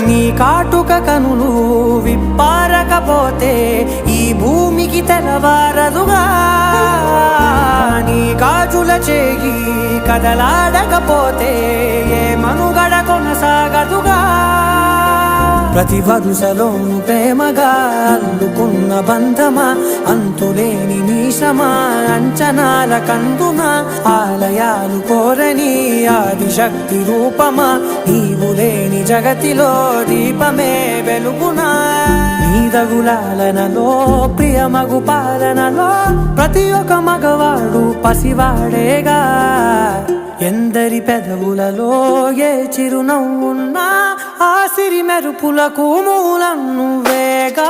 నీ కాటుక కనులు విప్పారకపోతే ఈ భూమికి తెలవారదుగా నీ గాజుల చేయి కదలాడకపోతే ఏ మనుగడ కొనసాగదుగా ప్రతి వరుసలోను ప్రేమగా అల్లుకున్న బంధమా అంతులేని నీశమా అంచనాల కందున ఆలయాలు కోరని ఆదిశక్తి రూపమా నీవు లేని జగతిలో దీపమే వెలుగునా నీదగులాలనలో ప్రియమగు పాలనలో ప్రతి ఒక్క మగవాడు పసివాడేగా ఎందరి పెదవులలో ఏ చిరునవ్వున్నా ఆ సిరి మెరుపులకు మూలం నువ్వేగా